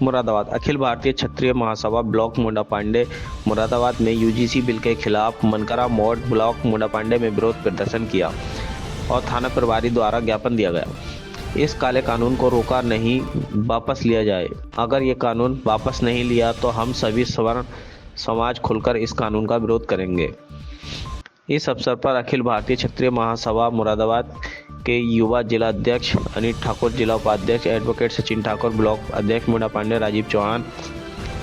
मुरादाबाद। अखिल भारतीय क्षत्रिय महासभा block मुंडापांडे Moradabad में UGC bill के खिलाफ मनकरा मोड़ ब्लॉक मुंडापांडे में विरोध प्रदर्शन किया और थाना प्रभारी द्वारा ज्ञापन दिया गया। इस काले कानून को रोका नहीं, वापस लिया जाए। अगर ये कानून वापस नहीं लिया तो हम सभी सवर्ण समाज खुलकर इस कानून का विरोध करेंगे। इस अवसर पर अखिल भारतीय क्षत्रिय महासभा मुरादाबाद के युवा जिला अध्यक्ष अनिल ठाकुर, जिला उपाध्यक्ष एडवोकेट सचिन ठाकुर, ब्लॉक अध्यक्ष मुंडापांडे राजीव चौहान,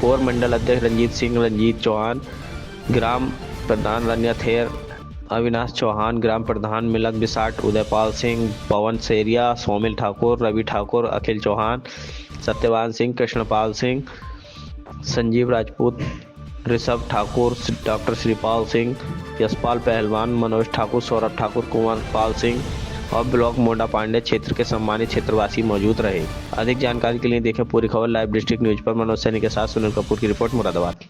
कोर मंडल अध्यक्ष रंजीत चौहान, ग्राम प्रधान रन्या थेर, अविनाश चौहान, ग्राम प्रधान मिलक बिसाट, उदयपाल सिंह, पवन सेरिया, सोमिल ठाकुर, रवि ठाकुर, अखिल चौहान, सत्यवान सिंह, कृष्णपाल सिंह, संजीव राजपूत, ऋषभ ठाकुर, डॉक्टर श्रीपाल सिंह, यशपाल पहलवान, मनोज ठाकुर, सौरभ ठाकुर, कुमार पाल सिंह और ब्लॉक मुंडापांडे क्षेत्र के सम्मानित क्षेत्रवासी मौजूद रहे। अधिक जानकारी के लिए देखें पूरी खबर लाइव डिस्ट्रिक्ट न्यूज पर। मनोज सैनी के साथ सुनील कपूर की रिपोर्ट, मुरादाबाद।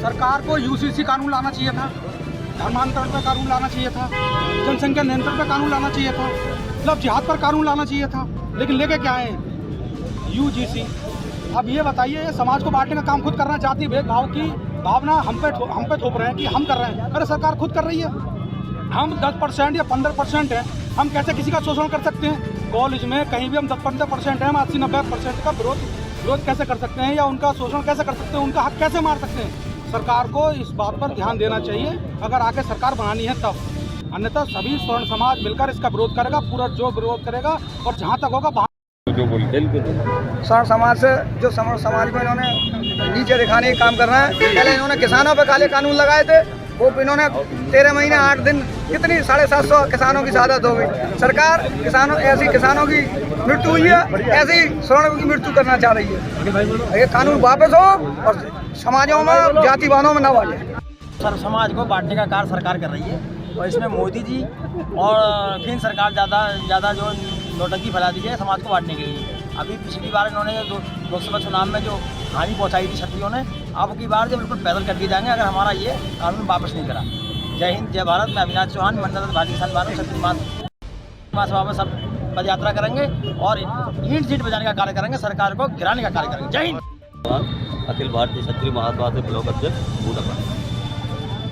सरकार को यूसीसी कानून लाना चाहिए था, धर्मांतरण पर कानून लाना चाहिए था, जनसंख्या नियंत्रण पर कानून लाना चाहिए था, मतलब जिहाद पर कानून लाना चाहिए था, लेकिन लेके क्या है यूजीसी। अब ये बताइए, ये समाज को बांटने का काम खुद करना चाहती है, भेदभाव की भावना हम पे थोप रहे हैं कि हम कर रहे हैं। अरे सरकार खुद कर रही है, हम 10% या 15% हैं, हम कैसे किसी का शोषण कर सकते हैं? कॉलेज में कहीं भी हम 10-15% हैं, हम 80-90% का विरोध कैसे कर सकते हैं या उनका शोषण कैसे कर सकते हैं, उनका हक कैसे मार सकते हैं? सरकार को इस बात पर ध्यान देना चाहिए अगर आगे सरकार बनानी है तब, अन्यथा सभी स्वर्ण समाज मिलकर इसका विरोध करेगा, पूरा जो विरोध करेगा और जहाँ तक होगा स्वर्ण समाज से जो स्वर्ण समाज को इन्होंने नीचे दिखाने का काम कर रहा है। पहले इन्होंने किसानों पर काले कानून लगाए थे, वो इन्होंने 13 महीने 8 दिन कितनी 750 किसानों की शहादत हो गई। सरकार किसानों की मृत्यु हुई है, ऐसे ही स्वर्ण की मृत्यु करना चाह रही है। ये कानून वापस हो और समाजों में जातिवादों में न बांटे। सर्व समाज को बांटने का कार्य सरकार कर रही है और इसमें मोदी जी और केंद्र सरकार ज़्यादा जो नोटंकी फैला दी है समाज को बांटने के लिए। अभी पिछली बार इन्होंने लोकसभा चुनाव में जो हानि पहुंचाई थी क्षत्रियों ने, अब की बार जो बिल्कुल पैदल कर दिए जाएंगे अगर हमारा ये कानून वापस नहीं करा। जय हिंद, जय भारत। मैं अविनाश चौहान, मंडल भारतीय किसान बानू क्षत्रिय महासभा में सब पद यात्रा करेंगे और ईंट जीट बजाने का कार्य करेंगे, सरकार को गिराने का कार्य करेंगे। जय हिंद। अखिल भारतीय क्षत्रिय महासभा से ब्लॉक अध्यक्ष मुंडापांडे।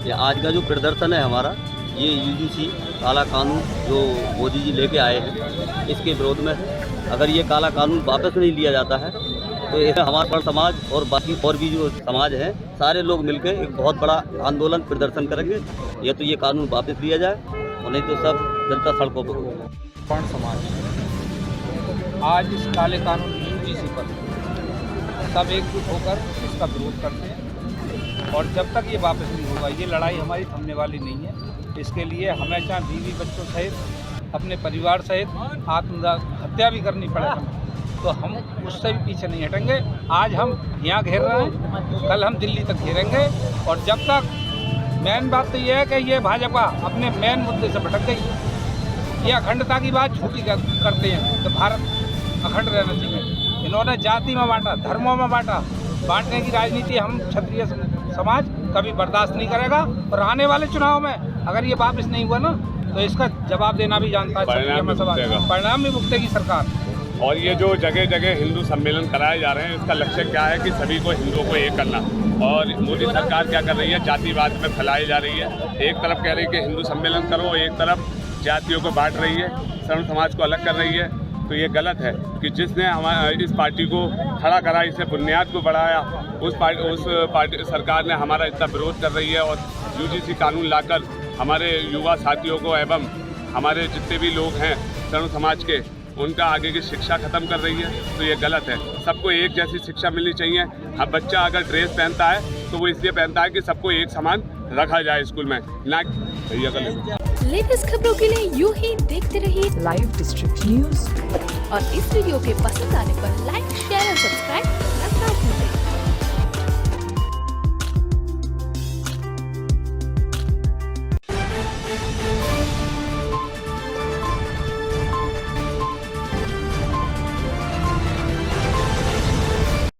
ये आज का जो प्रदर्शन है हमारा, ये यूजीसी काला कानून जो मोदी जी लेके आए हैं, इसके विरोध में है। अगर ये काला कानून वापस नहीं लिया जाता है तो ये हमारा पर समाज और बाकी और भी जो समाज हैं सारे लोग मिलकर एक बहुत बड़ा आंदोलन प्रदर्शन करेंगे। या तो ये कानून वापस लिया जाए और नहीं तो सब जनता सड़कों पर हो। स्वर्ण समाज आज इस काले कानून यूजीसी पर सब एकजुट होकर इसका विरोध करते हैं और जब तक ये वापस नहीं होगा ये लड़ाई हमारी थमने वाली नहीं है। इसके लिए हमेशा बीवी बच्चों सहित अपने परिवार सहित आत्महत्या भी करनी पड़े तो हम उससे भी पीछे नहीं हटेंगे। आज हम यहाँ घेर रहे हैं, कल हम दिल्ली तक घेरेंगे और जब तक मेन बात तो ये है कि ये भाजपा अपने मेन मुद्दे से भटक गई। ये अखंडता की बात झूठी करते हैं तो भारत अखंड रहना चाहिए। इन्होंने जाति में बांटा, धर्मों में बांटा, बांटने की राजनीति हम क्षत्रिय समाज कभी बर्दाश्त नहीं करेगा और आने वाले चुनाव में अगर ये वापस नहीं हुआ ना तो इसका जवाब देना भी जानता है, परिणाम भी भुगतेगी सरकार। और ये जो जगह जगह हिंदू सम्मेलन कराए जा रहे हैं, इसका लक्ष्य क्या है कि सभी को हिंदुओं को एक करना। और मोदी सरकार क्या कर रही है, जातिवाद में फैलाई जा रही है। एक तरफ कह रही है कि हिंदू सम्मेलन करो, एक तरफ जातियों को बांट रही है, स्वर्ण समाज को अलग कर रही है। तो ये गलत है कि जिसने हमारे इस पार्टी को खड़ा करा, इससे बुनियाद को बढ़ाया, उस पार्टी सरकार ने हमारा इतना विरोध कर रही है और यूजीसी कानून लाकर हमारे युवा साथियों को एवं हमारे जितने भी लोग हैं स्वर्ण समाज के, उनका आगे की शिक्षा खत्म कर रही है। तो ये गलत है। सबको एक जैसी शिक्षा मिलनी चाहिए। हाँ, बच्चा अगर ड्रेस पहनता है तो वो इसलिए पहनता है कि सबको एक समान रखा जाए स्कूल में, ना भैया गलत। लेटेस्ट खबरों के लिए यूं ही देखते रहिए लाइव डिस्ट्रिक्ट न्यूज और इस वीडियो के पसंद आने पर लाइक, शेयर और सब्सक्राइब